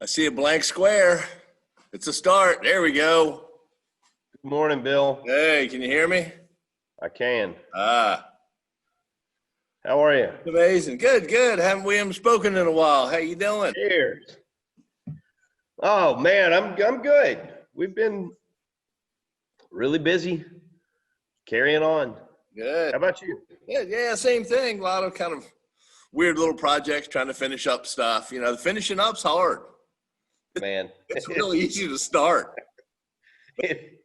see a blank square. It's a start. There we go. Good morning, Bill. Hey, can you hear me? I can. Ah, How are you? amazing. Good, good. Haven't spoken in a while. How you doing? Cheers. Oh man, I'm good. We've been really busy, carrying on. Good. How about you? Yeah, same thing. A lot of kind of weird little projects trying to finish up stuff. You know, the finishing up's hard. Man, It's really easy to start. it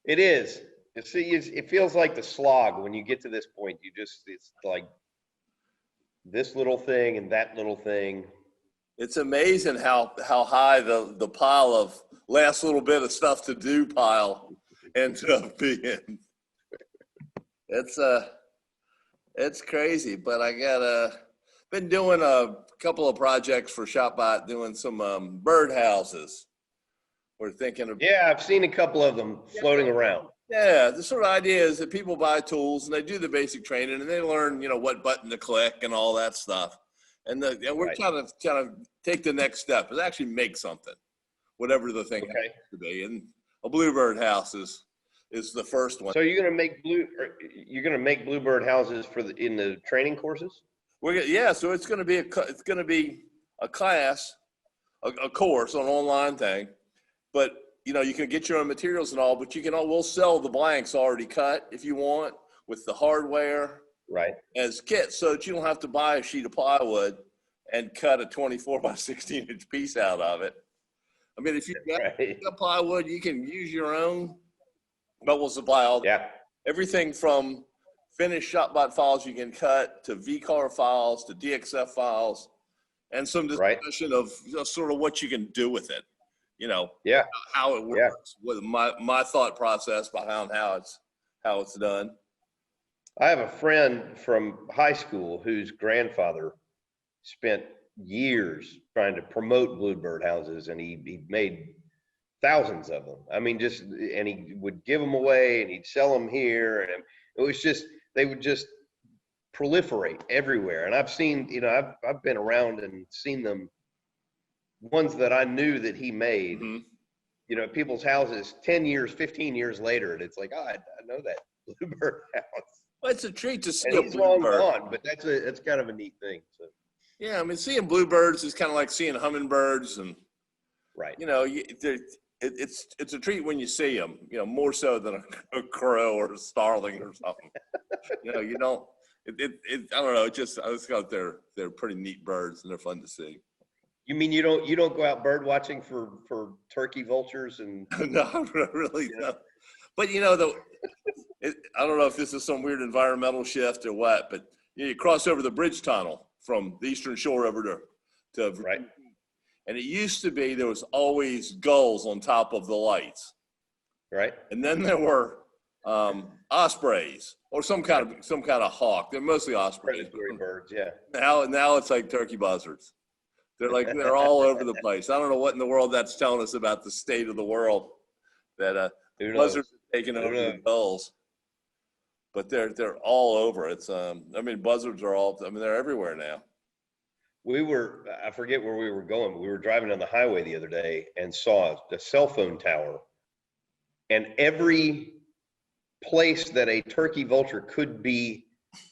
is. It feels like the slog when you get to this point. It's like this little thing and that little thing. It's amazing how high the pile of last little bit of stuff to do pile ends up being. It's crazy, but I been doing a couple of projects for ShopBot, doing some bird houses. We're thinking of Yeah, I've seen a couple of them floating around. yeah. The sort of idea is that people buy tools and they do the basic training and they learn, what button to click and all that stuff. And we're Right. trying to take the next step is actually make something, whatever the thing Okay. happens to be. And a Bluebird house is the first one. So you're gonna make Bluebird houses in the training courses? So it's going to be a class, a course, an online thing, but you can get your own materials and all, but we'll sell the blanks already cut if you want with the hardware Right. as kits, so that you don't have to buy a sheet of plywood and cut a 24 by 16 inch piece out of it. I mean, if you've got plywood, you can use your own, but we'll supply all everything from finished ShopBot files you can cut to VCAR files to DXF files, and some discussion of sort of what you can do with it. How it works, with my thought process behind how it's done. I have a friend from high school whose grandfather spent years trying to promote Bluebird houses, and he made thousands of them. I mean, and he would give them away and he'd sell them here. And it was just, they would just proliferate everywhere. And I've seen, I've been around and seen them, ones that I knew that he made, people's houses 10 years, 15 years later. And it's like, I know that Bluebird house. Well, it's a treat to see and a he's long Bluebird. gone, but that's kind of a neat thing. So. Yeah, I mean, seeing bluebirds is kind of like seeing hummingbirds, and it's a treat when you see them. More so than a crow or a starling or something. You don't. I don't know. I just thought they're pretty neat birds and they're fun to see. You mean you don't go out bird watching for turkey vultures and? No, really no. But I don't know if this is some weird environmental shift or what, but you cross over the bridge tunnel from the Eastern Shore over to right. And it used to be there was always gulls on top of the lights. Right. And then there were ospreys or some kind of hawk. They're mostly ospreys. Predatory birds, yeah. Now it's like turkey buzzards. They're all over the place. I don't know what in the world that's telling us about the state of the world, that buzzards are taking over the gulls. But they're all over. Buzzards are they're everywhere now. I forget where we were going, but we were driving on the highway the other day and saw a cell phone tower, and every place that a turkey vulture could be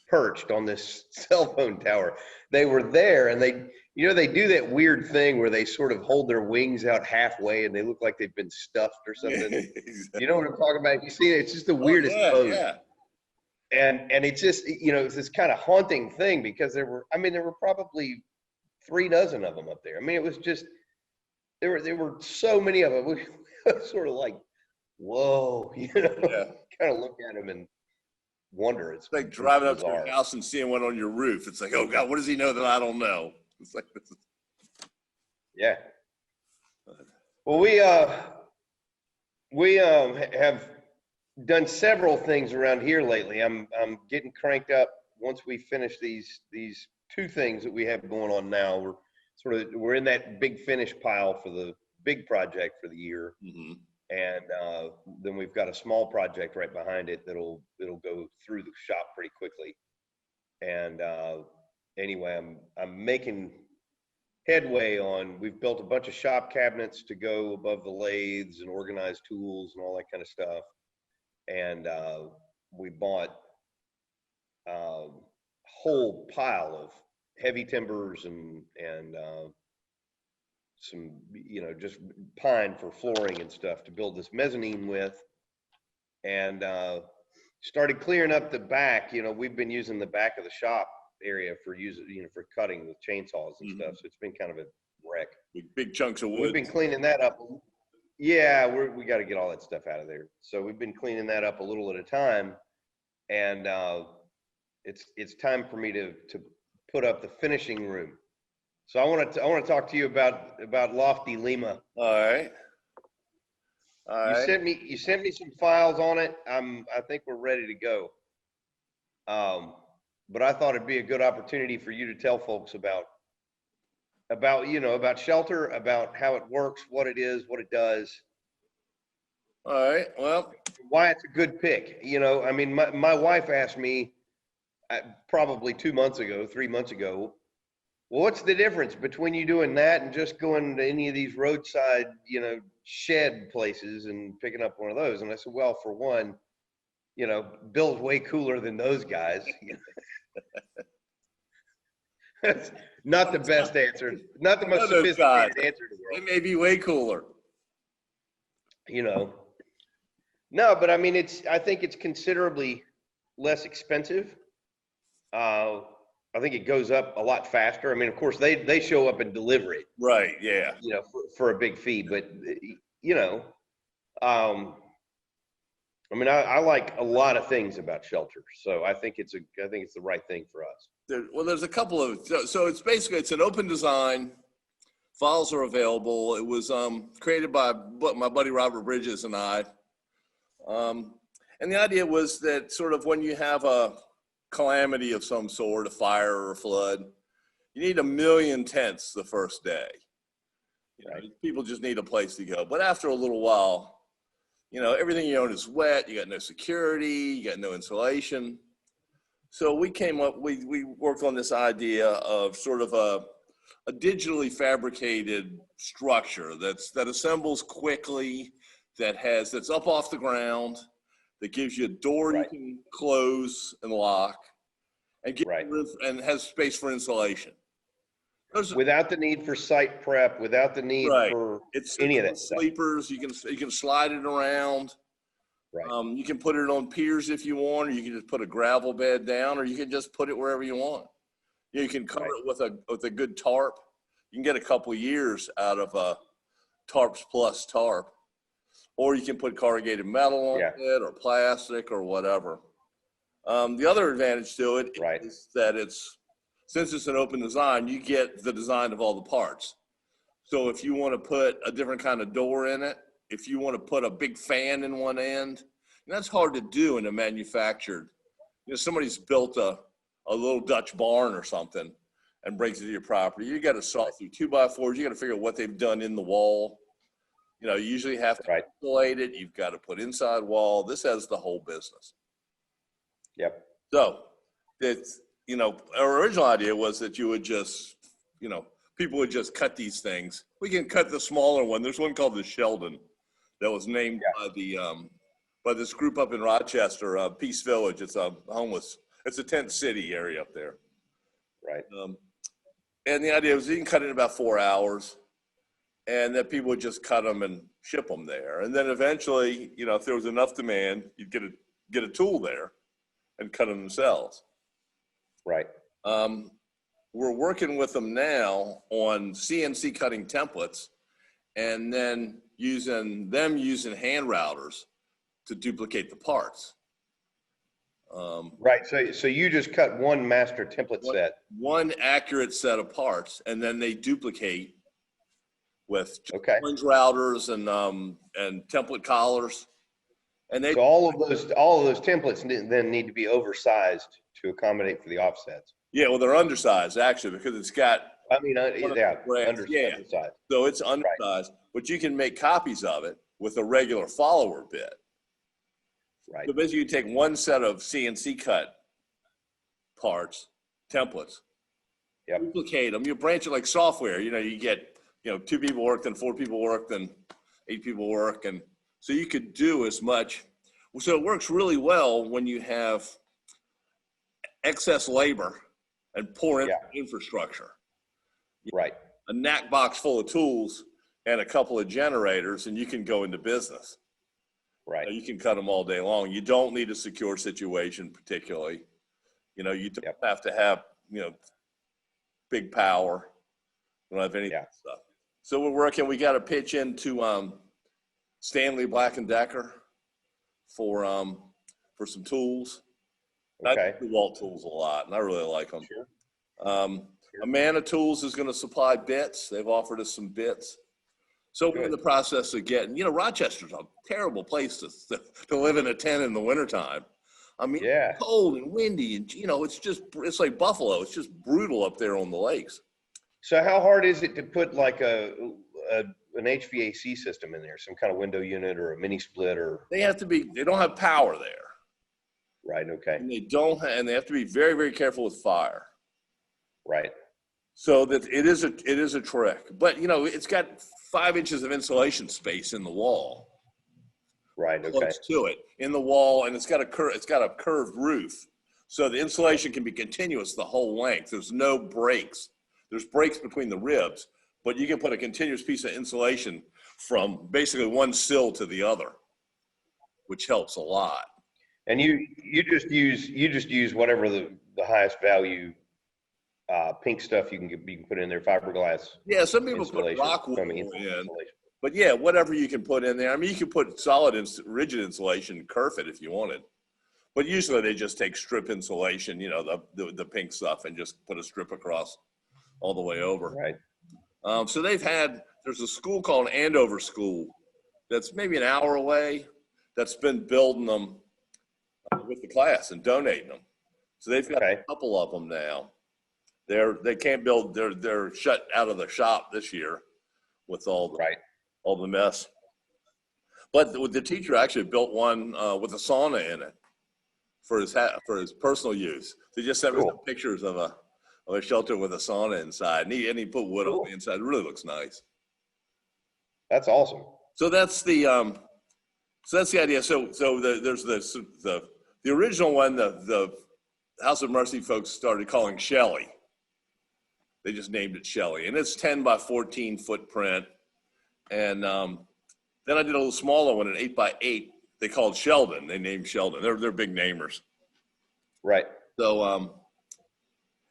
perched on this cell phone tower, they were there. And they do that weird thing where they sort of hold their wings out halfway and they look like they've been stuffed or something. Exactly. You know what I'm talking about? You see it? It's just the weirdest pose. Yeah. And it's just, it's this kind of haunting thing because there were probably 3 dozen of them up there. I mean, it was just, there were so many of them. We were sort of like, whoa, kind of look at them and wonder. It's like driving up to your house and seeing one on your roof. It's like, oh God, what does he know that I don't know? It's like this. Yeah. Well, we have done several things around here lately. I'm getting cranked up once we finish these 2 things that we have going on now. We're in that big finish pile for the big project for the year. Mm-hmm. And then we've got a small project right behind it it'll go through the shop pretty quickly. And anyway, I'm making headway on. We've built a bunch of shop cabinets to go above the lathes and organize tools and all that kind of stuff. And we bought a whole pile of heavy timbers and some, you know, just pine for flooring and stuff to build this mezzanine with. And started clearing up the back. You know, we've been using the back of the shop area for for cutting with chainsaws and stuff. So it's been kind of a wreck. Big chunks of wood. We've been cleaning that up. Yeah, we got to get all that stuff out of there. So we've been cleaning that up a little at a time, and it's time for me to put up the finishing room. So I want to talk to you about Lofty Lima. All right. You sent me some files on it. I think we're ready to go. But I thought it'd be a good opportunity for you to tell folks about shelter, about how it works, what it is, what it does. All right. Well, why it's a good pick. You know, I mean, my wife asked me probably 3 months ago, well, what's the difference between you doing that and just going to any of these roadside, you know, shed places and picking up one of those? And I said, well, for one, you know, Bill's way cooler than those guys. That's not the best answer. Not the most sophisticated answer in the world. They may be way cooler. You know. No, but I mean, I think it's considerably less expensive. I think it goes up a lot faster. I mean, of course, they show up and deliver it. Right, yeah. You know, for a big fee. But, you know, I mean, I like a lot of things about shelter. So I think it's the right thing for us. There's a couple of, so it's an open design. Files are available. It was created by my buddy Robert Bridges and I. And the idea was that sort of when you have a calamity of some sort, a fire or a flood, you need 1 million tents the first day. You know, people just need a place to go. But after a little while, you know, everything you own is wet. You got no security. You got no insulation. So we worked on this idea of sort of a digitally fabricated structure that assembles quickly, that's up off the ground, that gives you a door you can close and lock, and and has space for insulation. Without the need for site prep, without the need for any of that stuff. Sleepers, you can slide it around. Right. You can put it on piers if you want, or you can just put a gravel bed down, or you can just put it wherever you want. You can cover it with a good tarp. You can get a couple of years out of a tarps plus tarp, or you can put corrugated metal on it, or plastic, or whatever. The other advantage to it is that since it's an open design, you get the design of all the parts. So if you want to put a different kind of door in it, if you want to put a big fan in one end, and that's hard to do in a manufactured. You know, somebody's built a little Dutch barn or something and breaks into your property. You got to saw through 2x4s. You got to figure out what they've done in the wall. You know, you usually have to isolate it. You've got to put inside wall. This has the whole business. Yep. So it's, you know, our original idea was that you would just, you know, people would just cut these things. We can cut the smaller one. There's one called the Sheldon that was named by this group up in Rochester, Peace Village. It's a it's a tent city area up there. Right. And the idea was you can cut it in about 4 hours, and that people would just cut them and ship them there. And then eventually, you know, if there was enough demand, you'd get a tool there and cut them themselves. Right. We're working with them now on CNC cutting templates, and then using hand routers to duplicate the parts. Right. So you just cut one master template set. One accurate set of parts, and then they duplicate with orange routers and template collars. And so all of those templates then need to be oversized to accommodate for the offsets. Yeah, well, they're undersized actually because it's got. I mean, undersized. So it's undersized, but you can make copies of it with a regular follower bit. Right. So basically, you take one set of CNC cut parts, templates, duplicate them. You branch it like software. You get 2 people work, then 4 people work, then 8 people work, and so you could do as much. So it works really well when you have excess labor and poor infrastructure. Right. A knack box full of tools and a couple of generators, and you can go into business. Right. You can cut them all day long. You don't need a secure situation particularly. You don't have to have, big power. You don't have any stuff. So we got to pitch into Stanley Black & Decker for some tools. Okay. I like DeWalt tools a lot, and I really like them. Sure. Amana Tools is going to supply bits. They've offered us some bits. So we're in the process of getting, Rochester's a terrible place to live in a tent in the wintertime. I mean, it's cold and windy, and it's like Buffalo. It's just brutal up there on the lakes. So how hard is it to put like an HVAC system in there, some kind of window unit or a mini split They don't have power there. Right. Okay. And they have to be very, very careful with fire. Right. So that it is a trick, but it's got 5 inches of insulation space in the wall. Right. Okay. Close to it in the wall, and it's got a curved roof, so the insulation can be continuous the whole length. There's no breaks. There's breaks between the ribs, but you can put a continuous piece of insulation from basically one sill to the other, which helps a lot. And you just use whatever the highest value pink stuff you can put in there, fiberglass. Yeah, some people put rock wool in, but whatever you can put in there. I mean, you can put solid rigid insulation, kerf it if you wanted, but usually they just take strip insulation, the pink stuff, and just put a strip across all the way over. Right. So there's a school called Andover School that's maybe an hour away that's been building them with the class and donating them. So they've got a couple of them now. They can't build. They're shut out of the shop this year with all the mess. But the teacher actually built one with a sauna in it for his personal use. They just sent me some pictures of a shelter with a sauna inside, and he put wood on the inside. It really looks nice. That's awesome. So that's the idea. So there's the original one. The House of Mercy folks started calling Shelley. They just named it Shelley, and it's 10 by 14 footprint. And then I did a little smaller one, an 8 by 8. They called Sheldon. They named Sheldon. They're big namers. Right. So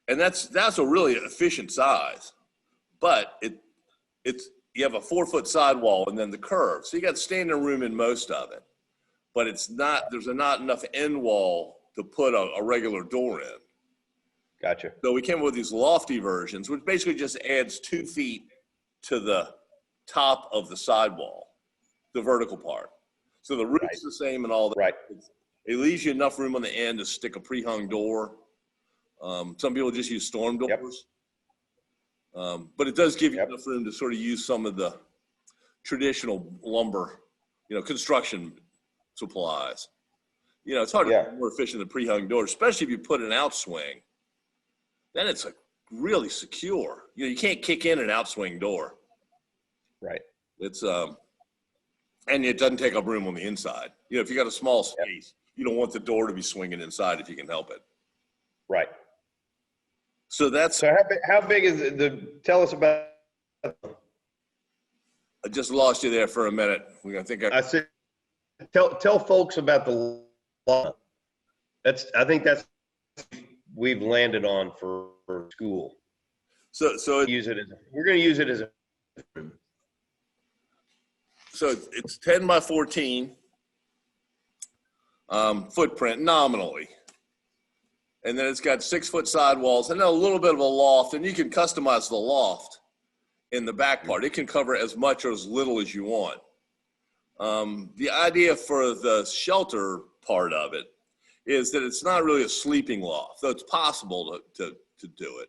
and that's a really efficient size, but you have a 4-foot sidewall and then the curve, so you got standing room in most of it, but there's not enough end wall to put a regular door in. Gotcha. So we came up with these lofty versions, which basically just adds 2 feet to the top of the sidewall, the vertical part. So the roof's the same and all that. Right. It leaves you enough room on the end to stick a pre-hung door. Some people just use storm doors. But it does give you enough room to sort of use some of the traditional lumber, construction supplies. It's hard to be more efficient than pre-hung doors, especially if you put an outswing. Then it's really secure. You can't kick in an outswing door. Right. It's and it doesn't take up room on the inside. If you got a small space, you don't want the door to be swinging inside if you can help it. Right. So how big is it? Tell us about. I just lost you there for a minute. I said, tell folks about the law. I think that's we've landed on for school. So we're going to use it as a. So it's 10 by 14 footprint nominally. And then it's got 6-foot sidewalls and then a little bit of a loft, and you can customize the loft in the back part. It can cover as much or as little as you want. The idea for the shelter part of it is that it's not really a sleeping loft, though it's possible to do it.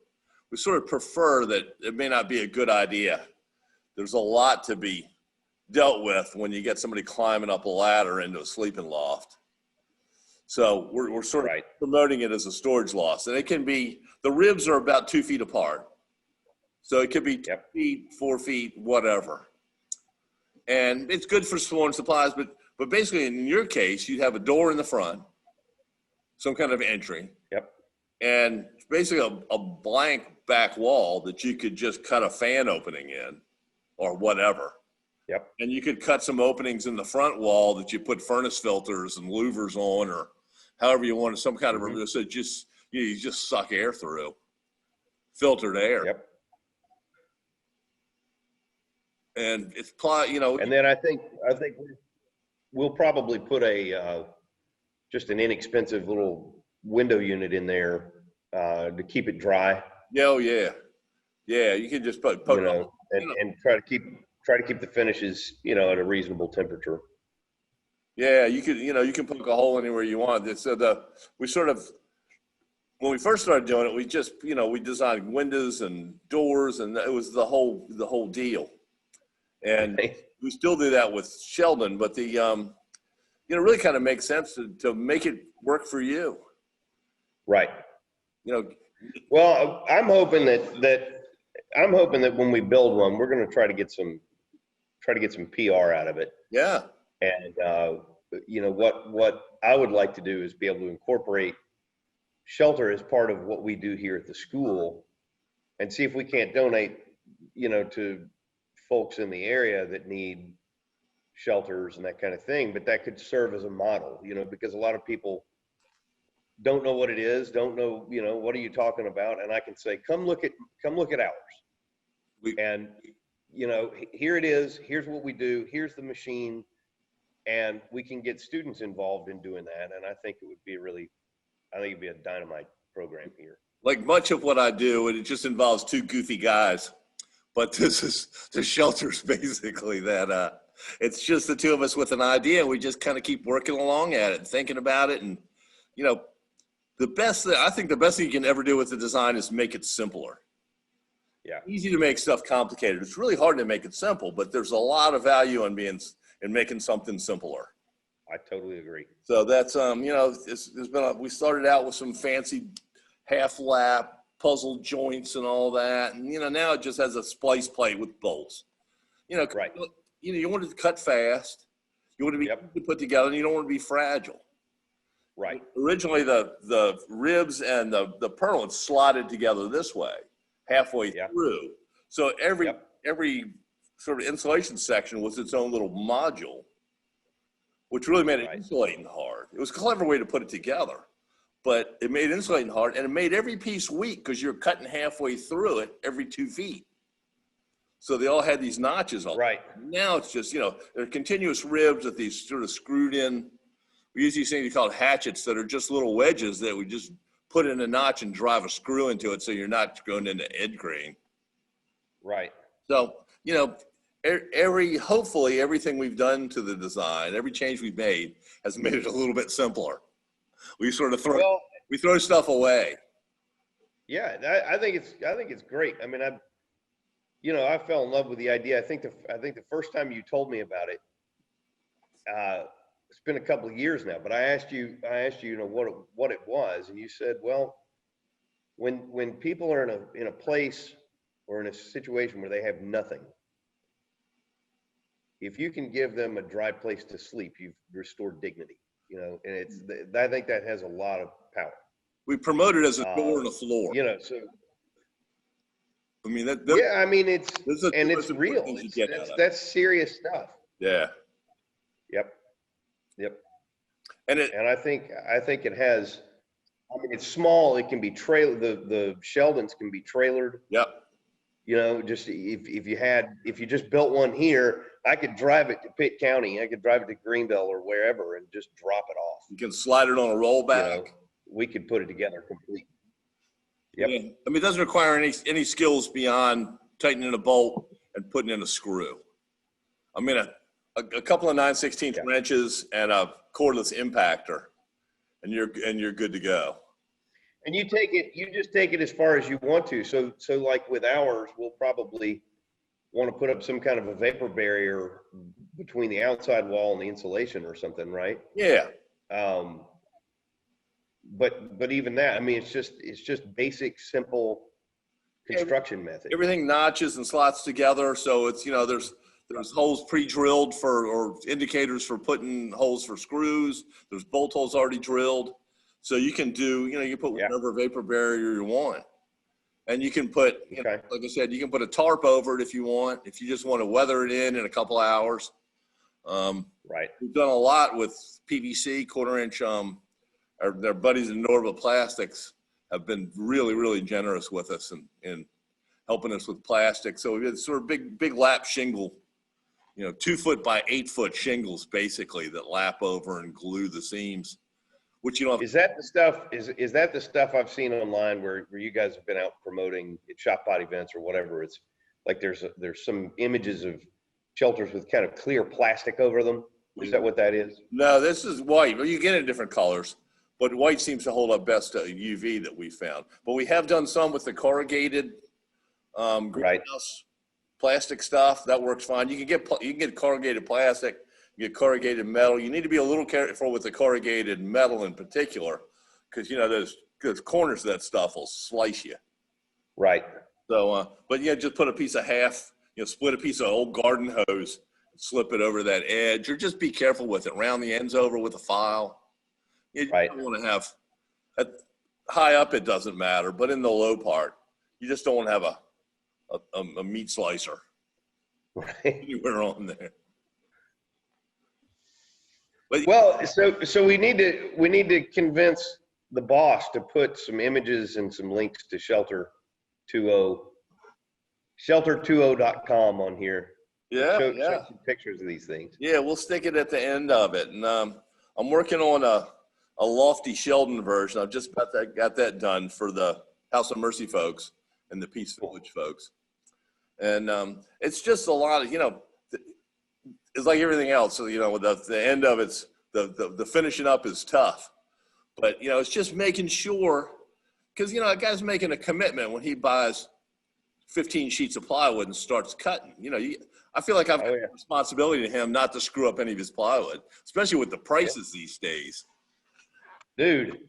We sort of prefer that it may not be a good idea. There's a lot to be dealt with when you get somebody climbing up a ladder into a sleeping loft. So we're sort of promoting it as a storage loss. And it can be, the ribs are about 2 feet apart. So it could be 2 feet, 4 feet, whatever. And it's good for storing supplies, but basically in your case, you'd have a door in the front, some kind of entry. Yep. And basically a blank back wall that you could just cut a fan opening in or whatever. Yep. And you could cut some openings in the front wall that you put furnace filters and louvers on, or however you want, some kind of, so just, you just suck air through, filtered air. Yep. And it's, you know. And then I think we'll probably put just an inexpensive little window unit in there to keep it dry. Yeah, oh yeah. Yeah, you can just put you know, and try to keep the finishes, you know, at a reasonable temperature. Yeah, you can poke a hole anywhere you want. So we sort of, when we first started doing it, we just, we designed windows and doors, and it was the whole deal. And we still do that with Sheldon, but it really kind of makes sense to make it work for you. Right. Well, I'm hoping that when we build one, we're going to try to get some PR out of it. Yeah. And what I would like to do is be able to incorporate shelter as part of what we do here at the school, and see if we can't donate, to folks in the area that need shelters and that kind of thing. But that could serve as a model, because a lot of people don't know what it is, don't know, what are you talking about? And I can say, come look at ours. And, here it is, here's what we do, here's the machine, and we can get students involved in doing that. And I think it would be it'd be a dynamite program here. Like much of what I do, and it just involves two goofy guys, but the shelter's basically that, it's just the two of us with an idea. We just kind of keep working along at it, thinking about it. And, I think the best thing you can ever do with the design is make it simpler. Yeah. Easy to make stuff complicated. It's really hard to make it simple, but there's a lot of value in making something simpler. I totally agree. So that's, we started out with some fancy half lap puzzle joints and all that. And, now it just has a splice plate with bolts, right. You want it to cut fast. You want to be easy to put together, and you don't want to be fragile. Right. Originally, the ribs and the purlins slotted together this way, halfway through. So every sort of insulation section was its own little module, which really made it insulating hard. It was a clever way to put it together, but it made insulating hard, and it made every piece weak because you're cutting halfway through it every 2 feet. So they all had these notches on. Right. Now it's just, they're continuous ribs with these sort of screwed in. We use these things called hatchets that are just little wedges that we just put in a notch and drive a screw into it, so you're not going into edge grain. Right. So, hopefully everything we've done to the design, every change we've made has made it a little bit simpler. We sort of throw stuff away. Yeah, I think it's great. I mean, I fell in love with the idea. I think the first time you told me about it, it's been a couple of years now, but I asked you, what it was, and you said, well, when people are in a place or in a situation where they have nothing, if you can give them a dry place to sleep, you've restored dignity, and I think that has a lot of power. We promote it as a door and a floor. So. I mean, it's real. That's serious stuff. Yeah. Yep. And I think it has. I mean, it's small. It can be trailered. The Sheldons can be trailered. Yep. Just if you just built one here, I could drive it to Pitt County. I could drive it to Greenville or wherever and just drop it off. You can slide it on a rollback. We could put it together completely. Yep. Yeah. I mean, it doesn't require any skills beyond tightening a bolt and putting in a screw. I mean, a couple of 9/16 wrenches and a cordless impactor, and you're good to go. And you just take it as far as you want to. So like with ours, we'll probably want to put up some kind of a vapor barrier between the outside wall and the insulation or something, right? Yeah. but even that, I mean, it's just basic, simple construction method. Everything notches and slots together. So it's, there's holes pre-drilled or indicators for putting holes for screws. There's bolt holes already drilled. So you can do, you put whatever vapor barrier you want. And you can put, like I said, you can put a tarp over it if you want, if you just want to weather it in a couple hours. Right. We've done a lot with PVC, 1/4 inch. Their buddies in Norva Plastics have been really, really generous with us in helping us with plastic. So we had sort of big lap shingle, 2 foot by 8 foot shingles basically that lap over and glue the seams. Which is that the stuff? Is that the stuff I've seen online where you guys have been out promoting at ShopBot events or whatever? It's like there's some images of shelters with kind of clear plastic over them. Is that what that is? No, this is white. Well, you get it in different colors, but white seems to hold up best to UV that we found. But we have done some with the corrugated greenhouse plastic stuff. That works fine. You can get corrugated plastic. You get corrugated metal. You need to be a little careful with the corrugated metal in particular, because those corners of that stuff will slice you. Right. So, but just put a piece of split a piece of old garden hose, slip it over that edge, or just be careful with it. Round the ends over with a file. You don't want to have high up. It doesn't matter, but in the low part, you just don't want to have a meat slicer anywhere on there. But, well, so we need to convince the boss to put some images and some links to shelter20.com on here. Show some pictures of these things. Yeah, we'll stick it at the end of it. And I'm working on a lofty Sheldon version. I've just got that done for the House of Mercy folks and the Peace Village folks. And it's just a lot of, it's like everything else. So, the end of it's the finishing up is tough, but it's just making sure, because a guy's making a commitment when he buys 15 sheets of plywood and starts cutting. I feel like I've got a responsibility to him not to screw up any of his plywood, especially with the prices these days. Dude,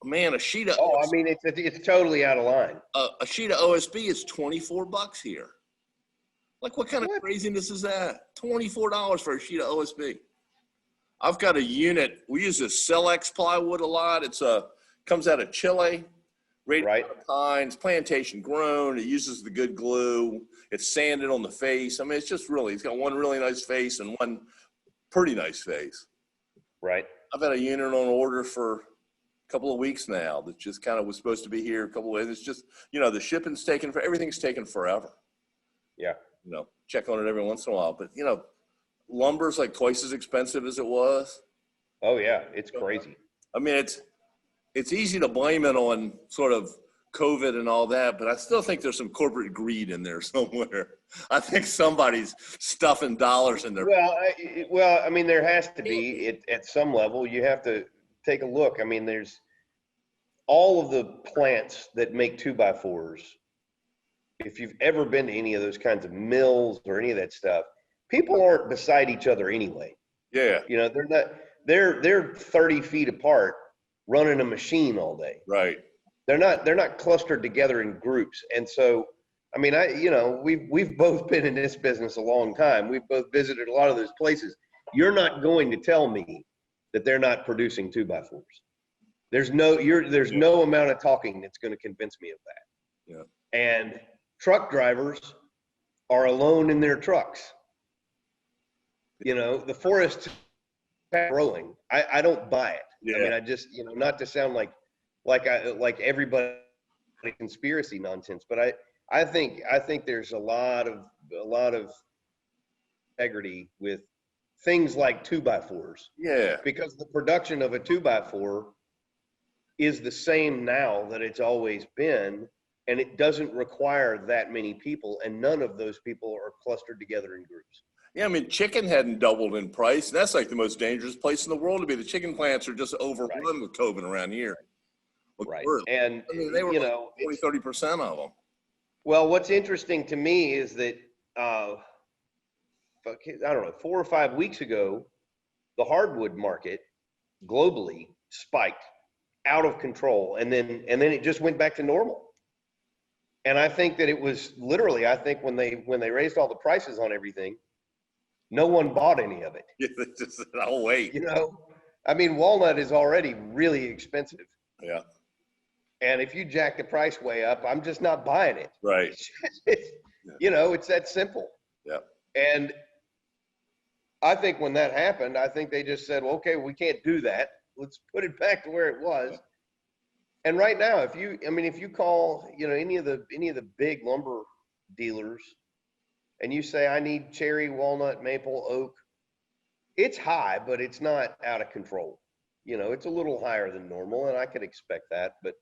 man, a sheet of it's totally out of line. A sheet of OSB is $24 here. Like, what kind of craziness is that? $24 for a sheet of OSB. I've got a unit. We use this Celex plywood a lot. It's comes out of Chile, rated pines, plantation grown. It uses the good glue. It's sanded on the face. I mean, it's got one really nice face and one pretty nice face. Right. I've had a unit on order for a couple of weeks now that just kind of was supposed to be here a couple of days. It's just, the shipping's everything's taken forever. Yeah. Check on it every once in a while. But, lumber's like twice as expensive as it was. Oh, yeah. It's crazy. I mean, it's easy to blame it on sort of COVID and all that, but I still think there's some corporate greed in there somewhere. I think somebody's stuffing dollars in there. Well, I mean, there has to be at some level. You have to take a look. I mean, there's all of the plants that make 2x4s. If you've ever been to any of those kinds of mills or any of that stuff, people aren't beside each other anyway. Yeah. They're 30 feet apart running a machine all day. Right. They're not clustered together in groups. And so, I mean, we've both been in this business a long time. We've both visited a lot of those places. You're not going to tell me that they're not producing 2x4s. There's no amount of talking that's going to convince me of that. Yeah. And truck drivers are alone in their trucks. The forest growing. I don't buy it. Yeah. I mean, I just, not to sound like everybody conspiracy nonsense, but I think there's a lot of integrity with things like 2x4s. Yeah. Because the production of a 2x4 is the same now that it's always been. And it doesn't require that many people, and none of those people are clustered together in groups. Yeah, I mean, chicken hadn't doubled in price. That's like the most dangerous place in the world to be. The chicken plants are just overrun with COVID around here. Right. And I mean, they were 20-30% of them. Well, what's interesting to me is that, I don't know, 4 or 5 weeks ago, the hardwood market globally spiked out of control. And then it just went back to normal. And I think that it was literally, I think when they raised all the prices on everything, no one bought any of it. They just said, "I'll wait." You know, I mean, walnut is already really expensive. Yeah. And if you jack the price way up, I'm just not buying it. Right. You know, it's that simple. Yeah. And I think when that happened, I think they just said, well, okay, we can't do that. Let's put it back to where it was. Yeah. And right now, if you call, you know, any of the big lumber dealers and you say, I need cherry, walnut, maple, oak, it's high, but it's not out of control. You know, it's a little higher than normal, and I could expect that. But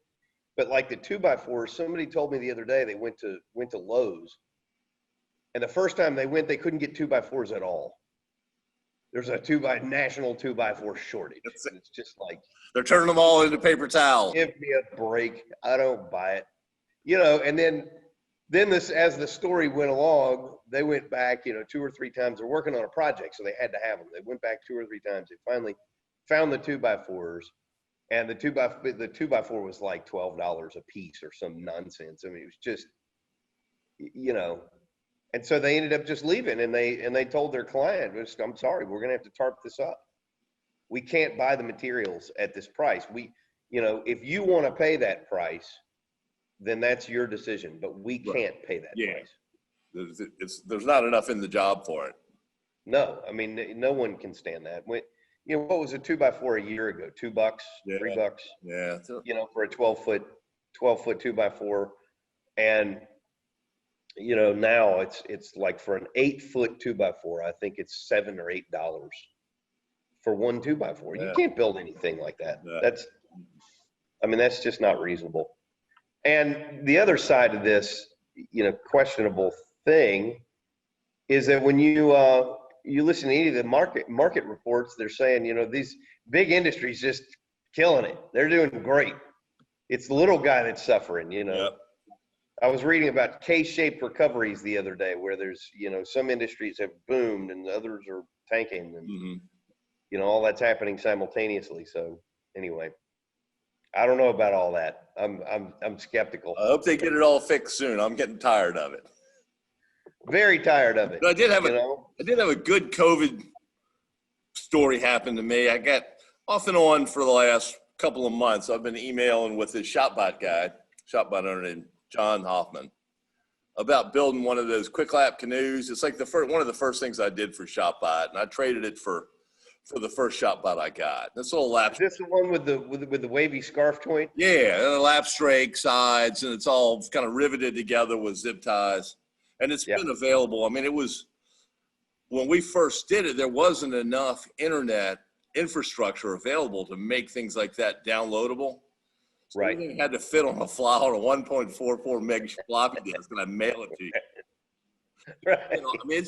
like the 2x4s, somebody told me the other day they went to Lowe's, and the first time they went, they couldn't get 2x4s at all. There's a national 2x4 shortage. It's just like they're turning them all into paper towel. Give me a break. I don't buy it. You know, and then this, as the story went along, they went back, you know, 2 or 3 times. They're working on a project, so they had to have them. They went back 2 or 3 times. They finally found the 2x4s, and the 2x4 was like $12 a piece or some nonsense. I mean, it was just, you know. And so they ended up just leaving, and they told their client, I'm sorry, we're going to have to tarp this up. We can't buy the materials at this price. You know, if you want to pay that price, then that's your decision, but we can't pay that price. There's not enough in the job for it. No, I mean, no one can stand that. You know, what was a 2x4 a year ago? $2, $3? Yeah. You know, for a 12-foot 2x4. And you know, now it's like for an 8-foot 2x4, I think it's $7 or $8 for one 2x4. You can't build anything like that. That's just not reasonable. And the other side of this, you know, questionable thing is that when you listen to any of the market reports, they're saying, you know, these big industries just killing it. They're doing great. It's the little guy that's suffering, you know. Yep. I was reading about K-shaped recoveries the other day, where there's, you know, some industries have boomed and others are tanking, and you know, all that's happening simultaneously. So anyway, I don't know about all that. I'm skeptical. I hope they get it all fixed soon. I'm getting tired of it. Very tired of it. But I did have a good COVID story happen to me. I got off and on for the last couple of months. I've been emailing with this ShopBot owner named John Hoffman, about building one of those quick lap canoes. It's like one of the first things I did for ShopBot, and I traded it for the first ShopBot I got. This little lap. Is this the one with the wavy scarf joint? Yeah, and the lap strake sides, and it's all kind of riveted together with zip ties, and it's been available. I mean, it was when we first did it, there wasn't enough internet infrastructure available to make things like that downloadable. So right. Everything had to fit on a 1.44 meg floppy disk, and I mail it to you. Right. You know, I mean,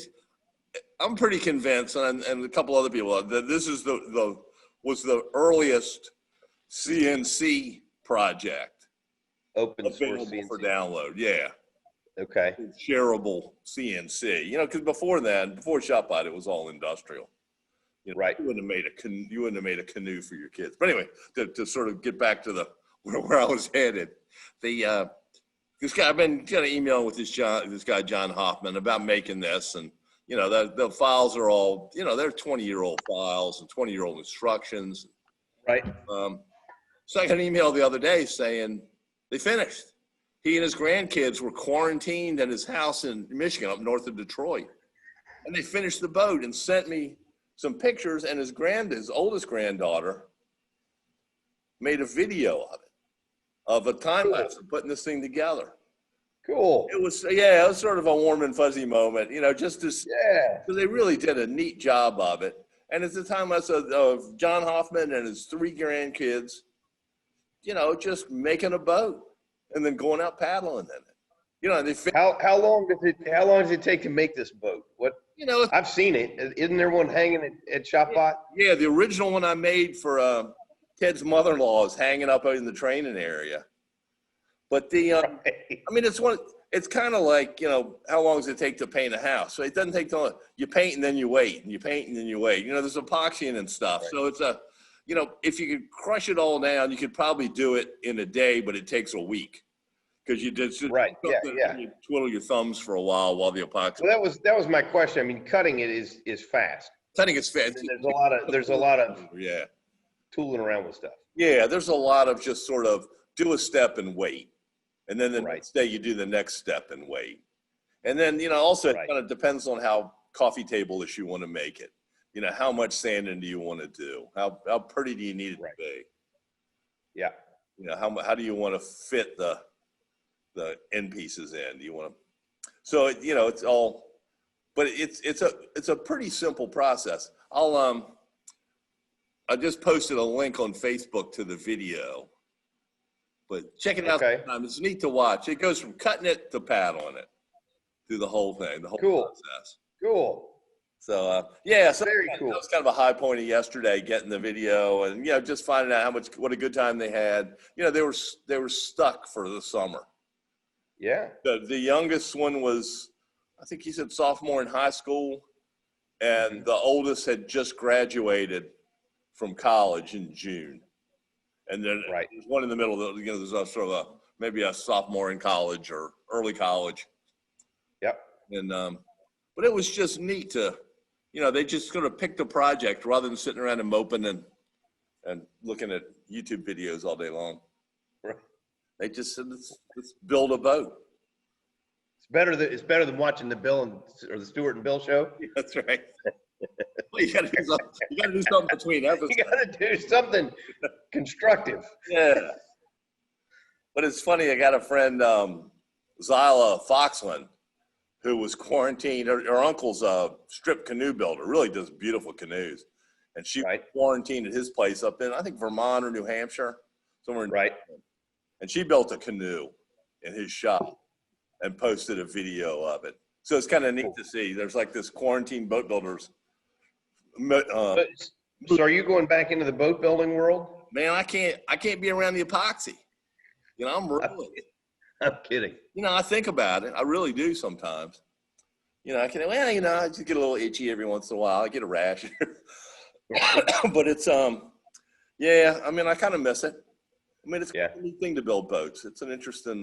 I'm pretty convinced, and a couple other people, that this is was the earliest CNC project open source CNC for download. Yeah. Okay. Shareable CNC. You know, because before ShopBot, it was all industrial. You know, right. You wouldn't have made a canoe for your kids. But anyway, to sort of get back to where I was headed, this guy, I've been kind of emailing with this guy John Hoffman about making this, and you know, the files are all, you know, they're 20-year-old files and 20-year-old instructions. Right. So I got an email the other day saying they finished. He and his grandkids were quarantined at his house in Michigan, up north of Detroit, and they finished the boat and sent me some pictures. And his oldest granddaughter made a video of it, of a time lapse of putting this thing together. Cool. It was sort of a warm and fuzzy moment, you know, just to, because they really did a neat job of it. And it's the time lapse of John Hoffman and his 3 grandkids, you know, just making a boat and then going out paddling in it. You know, how long does it take to make this boat? What, you know, I've seen it. Isn't there one hanging at ShopBot? Yeah, the original one I made for Ted's mother-in-law is hanging up in the training area. But I mean, it's kind of like, you know, how long does it take to paint a house? So it doesn't take too long. You paint and then you wait, and you paint and then you wait. You know, there's epoxy and stuff. Right. So you know, if you could crush it all down, you could probably do it in a day, but it takes a week because you just Right. Yeah. you twiddle your thumbs for a while the epoxy. Well, that was my question. I mean, cutting it is fast. Cutting is fast. There's a lot of yeah, tooling around with stuff. yeah. There's a lot of just sort of do a step and wait, and then the Right. next day you do the next step and wait, and then you know also Right. it kind of depends on how coffee table-ish you want to make it. You know, how much sanding do you want to do? How pretty do you need it Right. to be? Yeah. You know, how do you want to fit the end pieces in? Do you want to? So you know, it's all, but it's a pretty simple process. I just posted a link on Facebook to the video, but check it out Okay. sometime. It's neat to watch. It goes from cutting it to pad on it through the whole thing, the whole Cool. process. Cool. So yeah, so Very cool. that was kind of a high point of yesterday, getting the video and you know just finding out what a good time they had. You know, they were stuck for the summer. Yeah. The youngest one was, I think he said sophomore in high school, and the oldest had just graduated from college in June. And then Right. there's one in the middle that, you know, there's a sort of maybe a sophomore in college or early college. Yep. And but it was just neat to, you know, they just sort of picked a project rather than sitting around and moping and looking at YouTube videos all day long. Right. They just said, let's build a boat. It's better than watching the Stuart and Bill show. That's right. Well, you got to do something between episodes. You got to do something constructive. Yeah. But it's funny. I got a friend, Zyla Foxland, who was quarantined. Her uncle's a strip canoe builder. Really does beautiful canoes, and she was quarantined at his place up in I think Vermont or New Hampshire, somewhere in Right. And she built a canoe in his shop and posted a video of it. So it's kind of neat to see. There's like this quarantine boat builders. So are you going back into the boat building world? Man, I can't be around the epoxy. You know, I'm ruined. I'm kidding. You know, I think about it. I really do sometimes. You know, I just get a little itchy every once in a while. I get a rash. But it's, yeah, I mean, I kind of miss it. I mean, it's a neat thing to build boats. It's an interesting,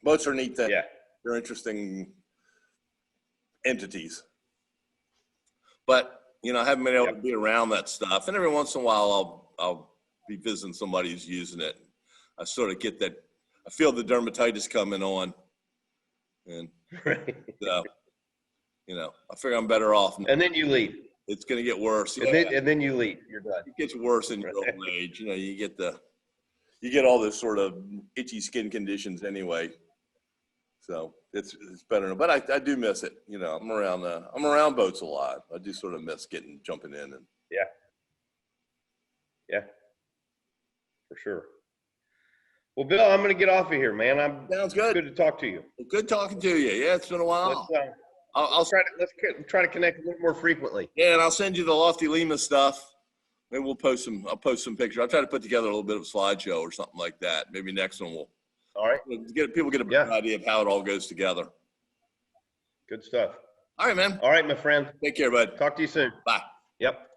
boats are a neat thing. Yeah. They're interesting entities. But, you know, I haven't been able to be around that stuff. And every once in a while, I'll be visiting somebody who's using it. I sort of get that. I feel the dermatitis coming on. And, so, you know, I figure I'm better off. And then you leave. It's going to get worse. And then you leave. You're done. It gets worse in your old age. You know, you get all this sort of itchy skin conditions anyway. So it's better. But I do miss it. You know, I'm around boats a lot. I do sort of miss jumping in and yeah, for sure. Well, Bill, I'm going to get off of here, man. Sounds good. Good to talk to you. Good talking to you. Yeah, it's been a while. Let's try to connect a little more frequently. Yeah, and I'll send you the Lofty Lima stuff. Maybe I'll post some pictures. I'll try to put together a little bit of a slideshow or something like that. Maybe next one will. All right. People get a better idea of how it all goes together. Good stuff. All right, man. All right, my friend. Take care, bud. Talk to you soon. Bye. Yep.